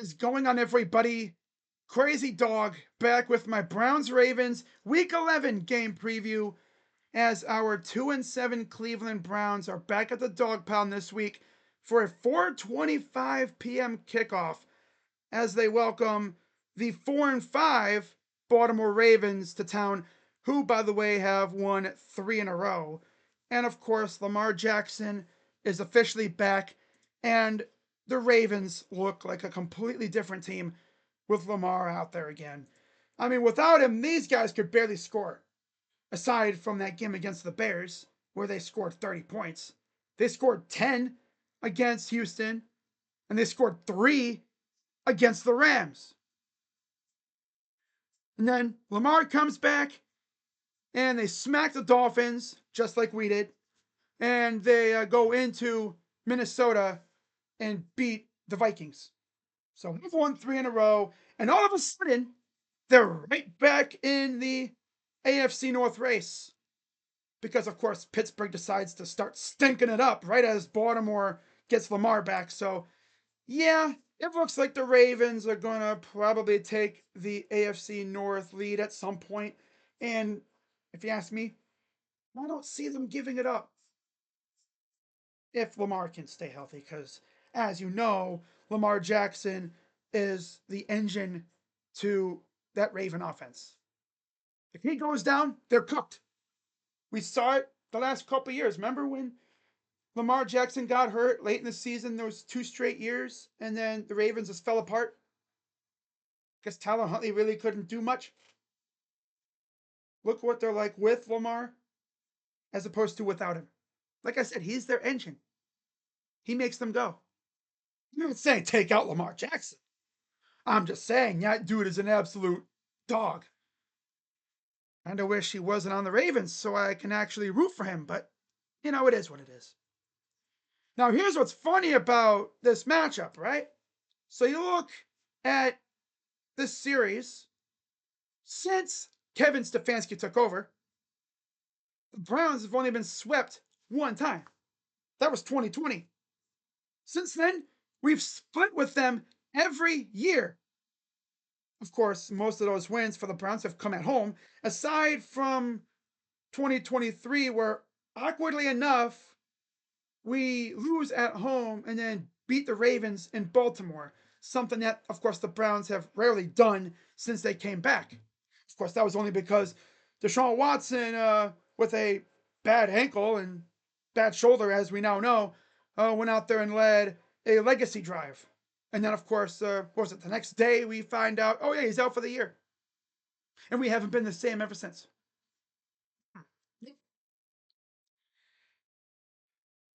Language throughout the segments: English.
Is going on, everybody? Crazy Dog back with my Browns Ravens Week 11 game preview as our 2-7 Cleveland Browns are back at the Dog Pound this week for a 4:25 p.m. kickoff as they welcome the 4-5 Baltimore Ravens to town, who, by the way, have won 3 in a row. And of course, Lamar Jackson is officially back, and the Ravens look like a completely different team with Lamar out there again. I mean, without him, these guys could barely score. Aside from that game against the Bears, where they scored 30 points, they scored 10 against Houston, and they scored 3 against the Rams. And then Lamar comes back, and they smack the Dolphins, just like we did. And they go into Minnesota and beat the Vikings. So we've won 3 in a row, and all of a sudden, they're right back in the AFC North race. Because, of course, Pittsburgh decides to start stinking it up right as Baltimore gets Lamar back. So, yeah, it looks like the Ravens are going to probably take the AFC North lead at some point. And if you ask me, I don't see them giving it up if Lamar can stay healthy. Because, as you know, Lamar Jackson is the engine to that Raven offense. If he goes down, they're cooked. We saw it the last couple of years. Remember when Lamar Jackson got hurt late in the season? There was 2 straight years, and then the Ravens just fell apart because Tyler Huntley really couldn't do much. Look what they're like with Lamar as opposed to without him. Like I said, he's their engine. He makes them go. I'm not saying take out Lamar Jackson. I'm just saying that dude is an absolute dog. Kind of wish he wasn't on the Ravens so I can actually root for him, but it is what it is. Now, here's what's funny about this matchup, right? So you look at this series since Kevin Stefanski took over, the Browns have only been swept one time. That was 2020. Since then, we've split with them every year. Of course, most of those wins for the Browns have come at home, aside from 2023, where awkwardly enough, we lose at home and then beat the Ravens in Baltimore. Something that, of course, the Browns have rarely done since they came back. Of course, that was only because Deshaun Watson, with a bad ankle and bad shoulder, as we now know, went out there and led a legacy drive. And then, of course, what was it? The next day we find out, oh, yeah, he's out for the year. And we haven't been the same ever since.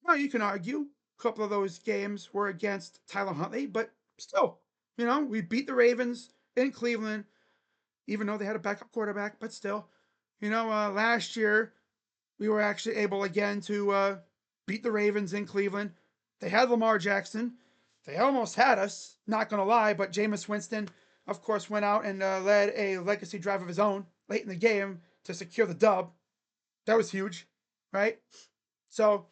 Now, you can argue a couple of those games were against Tyler Huntley, but still, we beat the Ravens in Cleveland, even though they had a backup quarterback, but still. Last year, we were actually able again to beat the Ravens in Cleveland. They had Lamar Jackson. They almost had us, not going to lie, but Jameis Winston, of course, went out and led a legacy drive of his own late in the game to secure the dub. That was huge, right? So,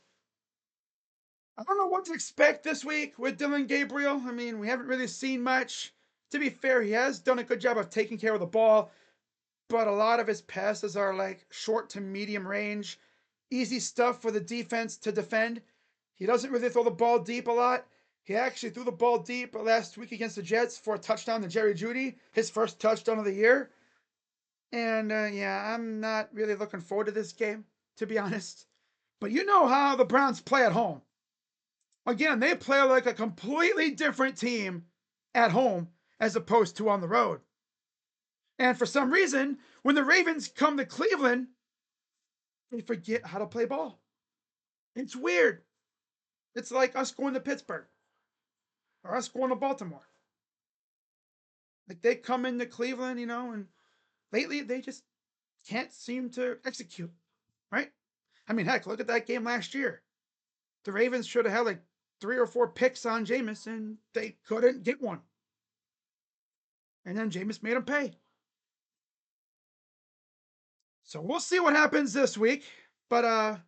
I don't know what to expect this week with Dylan Gabriel. I mean, we haven't really seen much. To be fair, he has done a good job of taking care of the ball, but a lot of his passes are like short to medium range, easy stuff for the defense to defend. He doesn't really throw the ball deep a lot. He actually threw the ball deep last week against the Jets for a touchdown to Jerry Jeudy, his first touchdown of the year. And yeah, I'm not really looking forward to this game, to be honest. But you know how the Browns play at home. Again, they play like a completely different team at home as opposed to on the road. And for some reason, when the Ravens come to Cleveland, they forget how to play ball. It's weird. It's like us going to Pittsburgh or us going to Baltimore. Like they come into Cleveland, and lately they just can't seem to execute, right? I mean, heck, look at that game last year. The Ravens should have had like 3 or 4 picks on Jameis, and they couldn't get one. And then Jameis made them pay. So we'll see what happens this week, but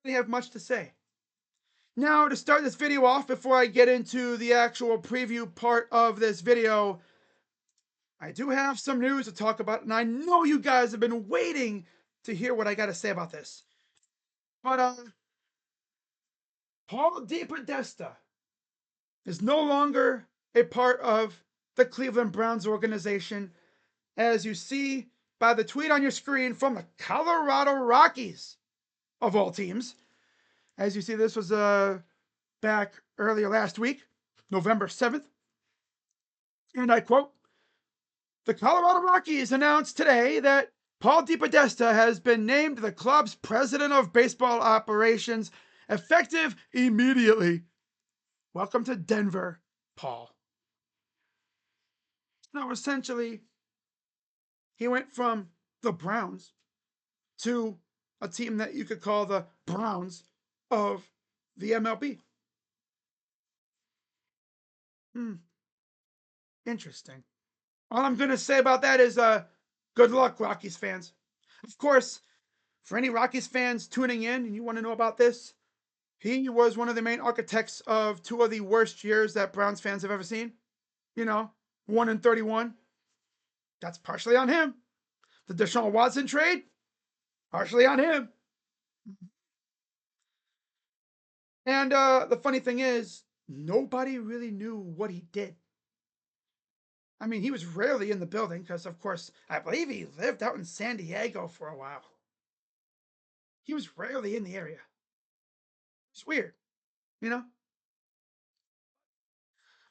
we have much to say. Now, to start this video off, before I get into the actual preview part of this video, I do have some news to talk about, and I know you guys have been waiting to hear what I got to say about this. But Paul DePodesta is no longer a part of the Cleveland Browns organization, as you see by the tweet on your screen from the Colorado Rockies, of all teams. As you see, this was back earlier last week, November 7th. And I quote, "The Colorado Rockies announced today that Paul DePodesta has been named the club's president of baseball operations, effective immediately. Welcome to Denver, Paul." Now, essentially, he went from the Browns to a team that you could call the Browns of the MLB. Interesting. All I'm going to say about that is good luck, Rockies fans. Of course, for any Rockies fans tuning in and you want to know about this, he was one of the main architects of two of the worst years that Browns fans have ever seen. 1-31. That's partially on him. The Deshaun Watson trade, partially on him. And the funny thing is, nobody really knew what he did. I mean, he was rarely in the building because, of course, I believe he lived out in San Diego for a while. He was rarely in the area. It's weird, you know?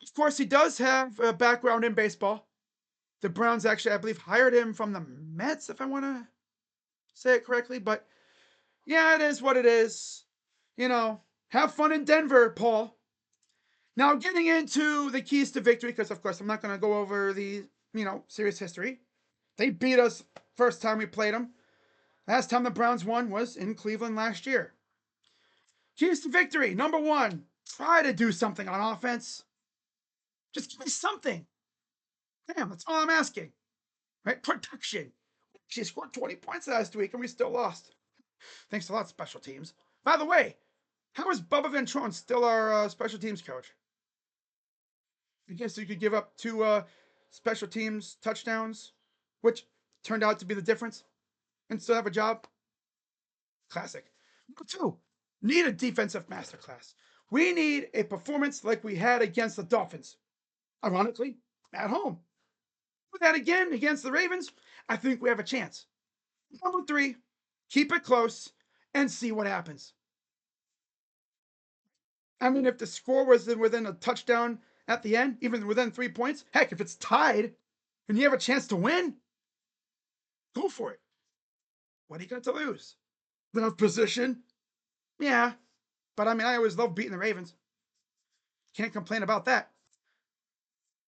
Of course, he does have a background in baseball. The Browns actually, I believe, hired him from the Mets, if I want to say it correctly. But yeah, it is what it is. Have fun in Denver, Paul. Now, getting into the keys to victory, because of course I'm not going to go over the, series history. They beat us first time we played them. Last time the Browns won was in Cleveland last year. Keys to victory. Number one, try to do something on offense. Just give me something. Damn, that's all I'm asking. Right? Protection. She scored 20 points last week and we still lost. Thanks a lot, special teams. By the way, how is Bubba Ventrone still our special teams coach? I guess you could give up two special teams touchdowns, which turned out to be the difference, and still have a job. Classic. Number two, need a defensive masterclass. We need a performance like we had against the Dolphins. Ironically, at home. Do that again against the Ravens, I think we have a chance. Number three, keep it close and see what happens. I mean, if the score was within a touchdown at the end, even within 3 points, heck, if it's tied and you have a chance to win, go for it. What do you got to lose? The position? Yeah, but I mean, I always love beating the Ravens. Can't complain about that.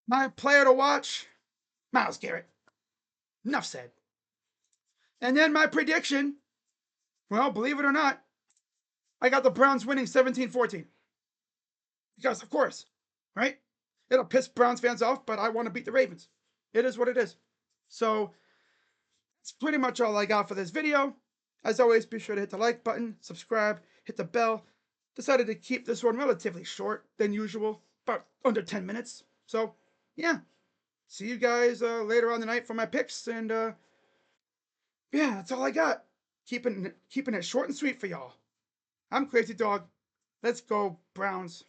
My player to watch, Myles Garrett. Enough said. And then my prediction, well, believe it or not, I got the Browns winning 17-14. Because, of course, right? It'll piss Browns fans off, but I want to beat the Ravens. It is what it is. So, that's pretty much all I got for this video. As always, be sure to hit the like button, subscribe, hit the bell. Decided to keep this one relatively short than usual, about under 10 minutes. So, yeah. See you guys later on the night for my picks, and yeah, that's all I got. Keeping it short and sweet for y'all. I'm Crazy Dog. Let's go, Browns.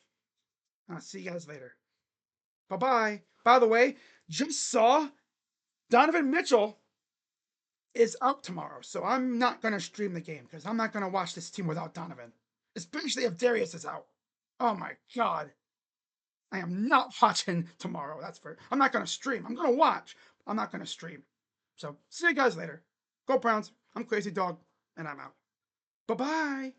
I'll see you guys later. Bye-bye. By the way, just saw Donovan Mitchell is out tomorrow, so I'm not going to stream the game because I'm not going to watch this team without Donovan, especially if Darius is out. Oh my God. I am not watching tomorrow. I'm not going to stream. I'm going to watch. I'm not going to stream. So see you guys later. Go Browns. I'm Crazy Dog, and I'm out. Bye-bye.